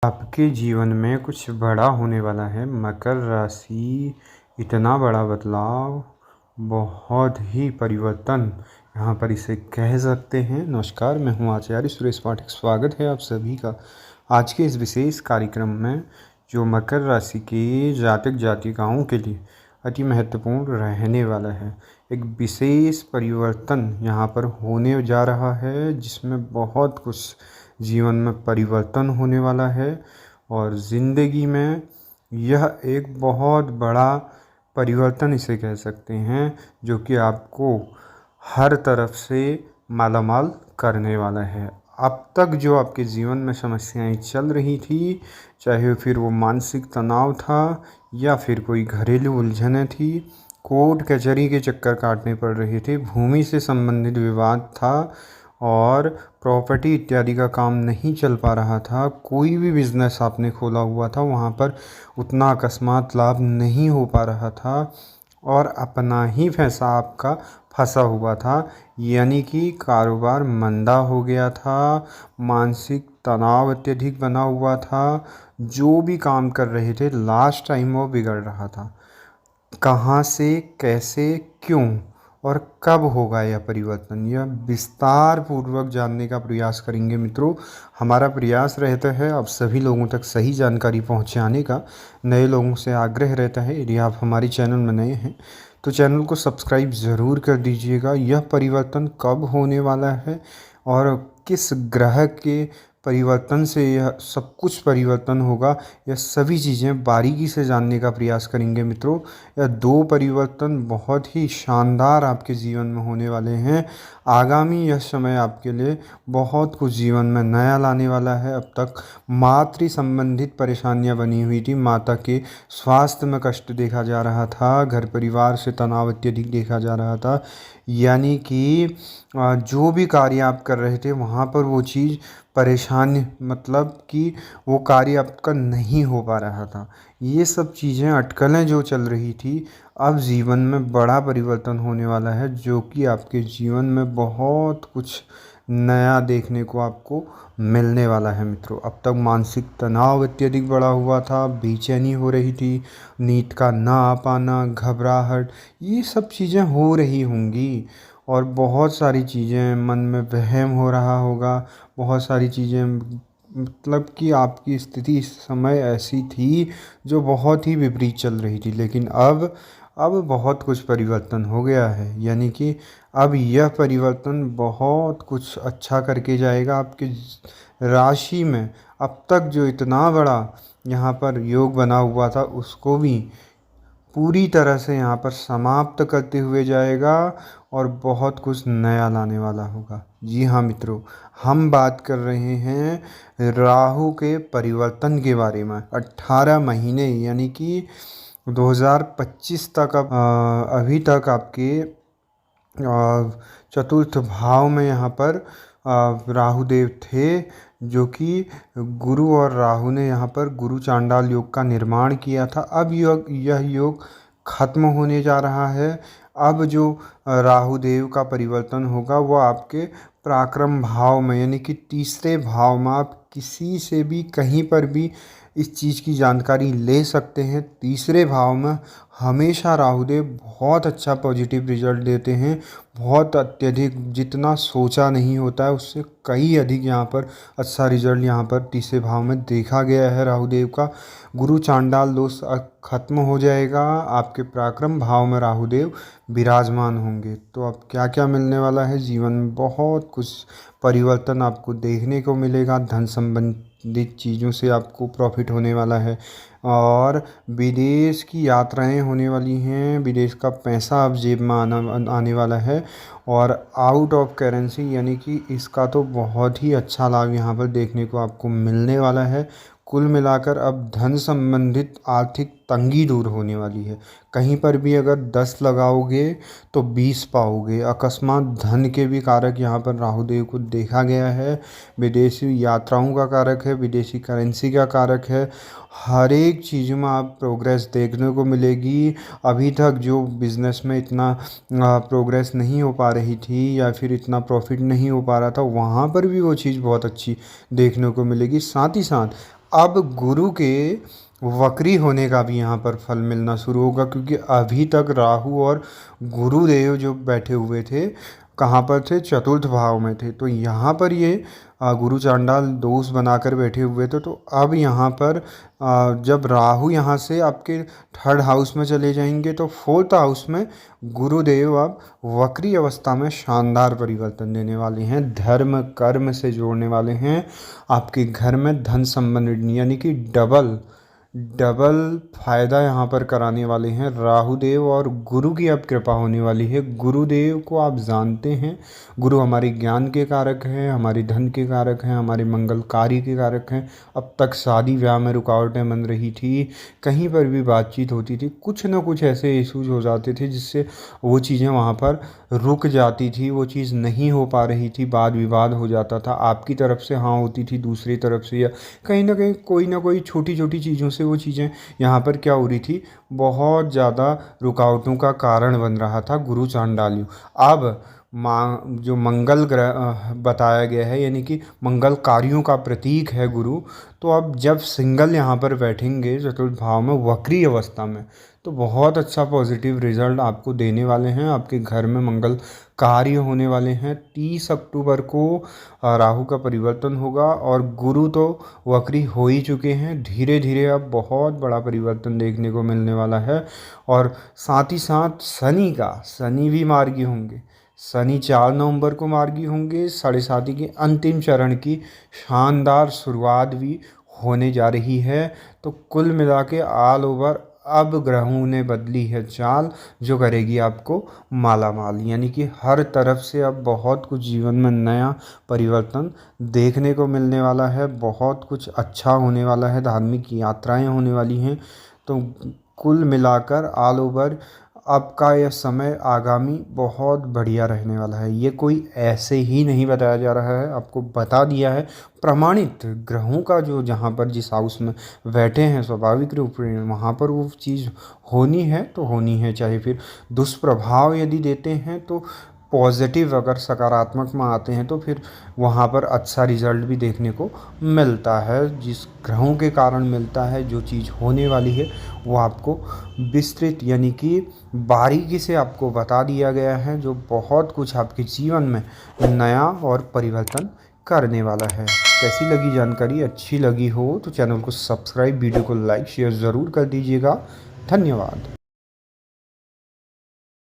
आपके जीवन में कुछ बड़ा होने वाला है। मकर राशि, इतना बड़ा बदलाव, बहुत ही परिवर्तन, यहाँ पर इसे कह सकते हैं। नमस्कार, मैं हूँ आचार्य सुरेश पाठक। स्वागत है आप सभी का आज के इस विशेष कार्यक्रम में, जो मकर राशि के जातक जातिकाओं के लिए अति महत्वपूर्ण रहने वाला है। एक विशेष परिवर्तन यहाँ पर होने जा रहा है, जिसमें बहुत कुछ जीवन में परिवर्तन होने वाला है और ज़िंदगी में यह एक बहुत बड़ा परिवर्तन इसे कह सकते हैं, जो कि आपको हर तरफ से मालामाल करने वाला है। अब तक जो आपके जीवन में समस्याएं चल रही थी, चाहे फिर वो मानसिक तनाव था या फिर कोई घरेलू उलझनें थी, कोर्ट कचहरी के चक्कर काटने पड़ रहे थे, भूमि से संबंधित विवाद था और प्रॉपर्टी इत्यादि का काम नहीं चल पा रहा था, कोई भी बिज़नेस आपने खोला हुआ था वहाँ पर उतना अकस्मात लाभ नहीं हो पा रहा था और अपना ही पैसा आपका फंसा हुआ था, यानी कि कारोबार मंदा हो गया था, मानसिक तनाव अत्यधिक बना हुआ था, जो भी काम कर रहे थे लास्ट टाइम वो बिगड़ रहा था। कहाँ से, कैसे, क्यों और कब होगा यह परिवर्तन, यह विस्तार पूर्वक जानने का प्रयास करेंगे मित्रों। हमारा प्रयास रहता है आप सभी लोगों तक सही जानकारी पहुंचाने का। नए लोगों से आग्रह रहता है, यदि आप हमारे चैनल में नए हैं तो चैनल को सब्सक्राइब ज़रूर कर दीजिएगा। यह परिवर्तन कब होने वाला है और किस ग्रह के परिवर्तन से यह सब कुछ परिवर्तन होगा, यह सभी चीज़ें बारीकी से जानने का प्रयास करेंगे मित्रों। यह दो परिवर्तन बहुत ही शानदार आपके जीवन में होने वाले हैं। आगामी यह समय आपके लिए बहुत कुछ जीवन में नया लाने वाला है। अब तक मातृ संबंधित परेशानियां बनी हुई थी, माता के स्वास्थ्य में कष्ट देखा जा रहा था, घर परिवार से तनाव अत्यधिक देखा जा रहा था, यानी कि जो भी कार्य आप कर रहे थे वहाँ पर वो चीज़ परेशान, मतलब कि वो कार्य आपका नहीं हो पा रहा था। ये सब चीज़ें, अटकलें जो चल रही थी, अब जीवन में बड़ा परिवर्तन होने वाला है, जो कि आपके जीवन में बहुत कुछ नया देखने को आपको मिलने वाला है मित्रों। अब तक मानसिक तनाव अत्यधिक बढ़ा हुआ था, बेचैनी हो रही थी, नींद का ना आ पाना, घबराहट, ये सब चीज़ें हो रही होंगी और बहुत सारी चीज़ें मन में वहम हो रहा होगा। बहुत सारी चीज़ें, मतलब कि आपकी स्थिति इस समय ऐसी थी जो बहुत ही विपरीत चल रही थी, लेकिन अब बहुत कुछ परिवर्तन हो गया है, यानी कि अब यह परिवर्तन बहुत कुछ अच्छा करके जाएगा आपके राशि में। अब तक जो इतना बड़ा यहाँ पर योग बना हुआ था, उसको भी पूरी तरह से यहाँ पर समाप्त करते हुए जाएगा और बहुत कुछ नया लाने वाला होगा। जी हाँ मित्रों, हम बात कर रहे हैं राहु के परिवर्तन के बारे में। 18 महीने यानी कि 2025 तक अभी तक आपके चतुर्थ भाव में यहाँ पर राहु देव थे, जो कि गुरु और राहु ने यहाँ पर गुरु चांडाल योग का निर्माण किया था। अब यह योग खत्म होने जा रहा है। अब जो राहु देव का परिवर्तन होगा वो आपके पराक्रम भाव में, यानी कि तीसरे भाव में। आप किसी से भी कहीं पर भी इस चीज़ की जानकारी ले सकते हैं। तीसरे भाव में हमेशा राहुदेव बहुत अच्छा पॉजिटिव रिजल्ट देते हैं, बहुत अत्यधिक, जितना सोचा नहीं होता है उससे कई अधिक यहाँ पर अच्छा रिजल्ट यहाँ पर तीसरे भाव में देखा गया है राहुदेव का। गुरु चांडाल दोष खत्म हो जाएगा, आपके पराक्रम भाव में राहुदेव विराजमान होंगे। तो अब क्या क्या मिलने वाला है जीवन में, बहुत कुछ परिवर्तन आपको देखने को मिलेगा। धन संबंधित चीज़ों से आपको प्रॉफिट होने वाला है और विदेश की यात्राएं होने वाली हैं, विदेश का पैसा अब जेब में आने वाला है और आउट ऑफ करेंसी, यानी कि इसका तो बहुत ही अच्छा लाभ यहाँ पर देखने को आपको मिलने वाला है। कुल मिलाकर अब धन संबंधित आर्थिक तंगी दूर होने वाली है। कहीं पर भी अगर 10 लगाओगे तो 20 पाओगे। अकस्मात धन के भी कारक यहाँ पर राहुदेव को देखा गया है। विदेशी यात्राओं का कारक है, विदेशी करेंसी का कारक है। हर एक चीज़ में आप प्रोग्रेस देखने को मिलेगी। अभी तक जो बिज़नेस में इतना प्रोग्रेस नहीं हो पा रही थी या फिर इतना प्रॉफिट नहीं हो पा रहा था, वहाँ पर भी वो चीज़ बहुत अच्छी देखने को मिलेगी। साथ ही साथ अब गुरु के वक्री होने का भी यहाँ पर फल मिलना शुरू होगा, क्योंकि अभी तक राहु और गुरुदेव जो बैठे हुए थे कहाँ पर थे, चतुर्थ भाव में थे। तो यहाँ पर ये गुरु चांडाल दोष बनाकर बैठे हुए थे। तो अब यहाँ पर जब राहु यहाँ से आपके थर्ड हाउस में चले जाएंगे तो फोर्थ हाउस में गुरुदेव अब वक्री अवस्था में शानदार परिवर्तन देने वाले हैं, धर्म कर्म से जोड़ने वाले हैं। आपके घर में धन संबंधी यानी कि डबल डबल फायदा यहाँ पर कराने वाले हैं राहुदेव, और गुरु की अब कृपा होने वाली है। गुरुदेव को आप जानते हैं, गुरु हमारे ज्ञान के कारक हैं, हमारे धन के कारक हैं, हमारे मंगल कार्य के कारक हैं। अब तक शादी ब्याह में रुकावटें बन रही थी, कहीं पर भी बातचीत होती थी, कुछ ना कुछ ऐसे इश्यूज हो जाते थे जिससे वो चीज़ें वहाँ पर रुक जाती थी, वो चीज़ नहीं हो पा रही थी, वाद विवाद हो जाता था। आपकी तरफ से हाँ होती थी, दूसरी तरफ से या कहीं ना कोई छोटी छोटी चीज़ों से वो चीज़ें यहाँ पर क्या हो रही थी, बहुत ज़्यादा रुकावटों का कारण बन रहा था गुरु चांडाल्य। अब जो मंगल ग्रह बताया गया है, यानी कि मंगल कार्यों का प्रतीक है गुरु, तो अब जब सिंगल यहाँ पर बैठेंगे चतुर्थ भाव में वक्री अवस्था में, तो बहुत अच्छा पॉजिटिव रिजल्ट आपको देने वाले हैं। आपके घर में मंगल कार्य होने वाले हैं। 30 अक्टूबर को राहु का परिवर्तन होगा और गुरु तो वक्री हो ही चुके हैं। धीरे धीरे अब बहुत बड़ा परिवर्तन देखने को मिलने वाला है। और साथ ही साथ शनि भी मार्गी होंगे। शनि 4 नवंबर को मार्गी होंगे। 7.5 के अंतिम चरण की शानदार शुरुआत भी होने जा रही है। तो कुल मिला के ऑल ओवर अब ग्रहों ने बदली है चाल, जो करेगी आपको माला माल, यानी कि हर तरफ से अब बहुत कुछ जीवन में नया परिवर्तन देखने को मिलने वाला है। बहुत कुछ अच्छा होने वाला है, धार्मिक यात्राएं होने वाली हैं। तो कुल मिलाकर ऑल ओवर आपका यह समय आगामी बहुत बढ़िया रहने वाला है। ये कोई ऐसे ही नहीं बताया जा रहा है, आपको बता दिया है प्रमाणित ग्रहों का, जो जहाँ पर जिस हाउस में बैठे हैं स्वाभाविक रूप से वहाँ पर वो चीज़ होनी है तो होनी है। चाहे फिर दुष्प्रभाव यदि देते हैं तो पॉजिटिव, अगर सकारात्मक में आते हैं तो फिर वहाँ पर अच्छा रिजल्ट भी देखने को मिलता है। जिस ग्रहों के कारण मिलता है, जो चीज़ होने वाली है वो आपको विस्तृत यानी कि बारीकी से आपको बता दिया गया है, जो बहुत कुछ आपके जीवन में नया और परिवर्तन करने वाला है। कैसी लगी जानकारी? अच्छी लगी हो तो चैनल को सब्सक्राइब, वीडियो को लाइक शेयर ज़रूर कर दीजिएगा। धन्यवाद।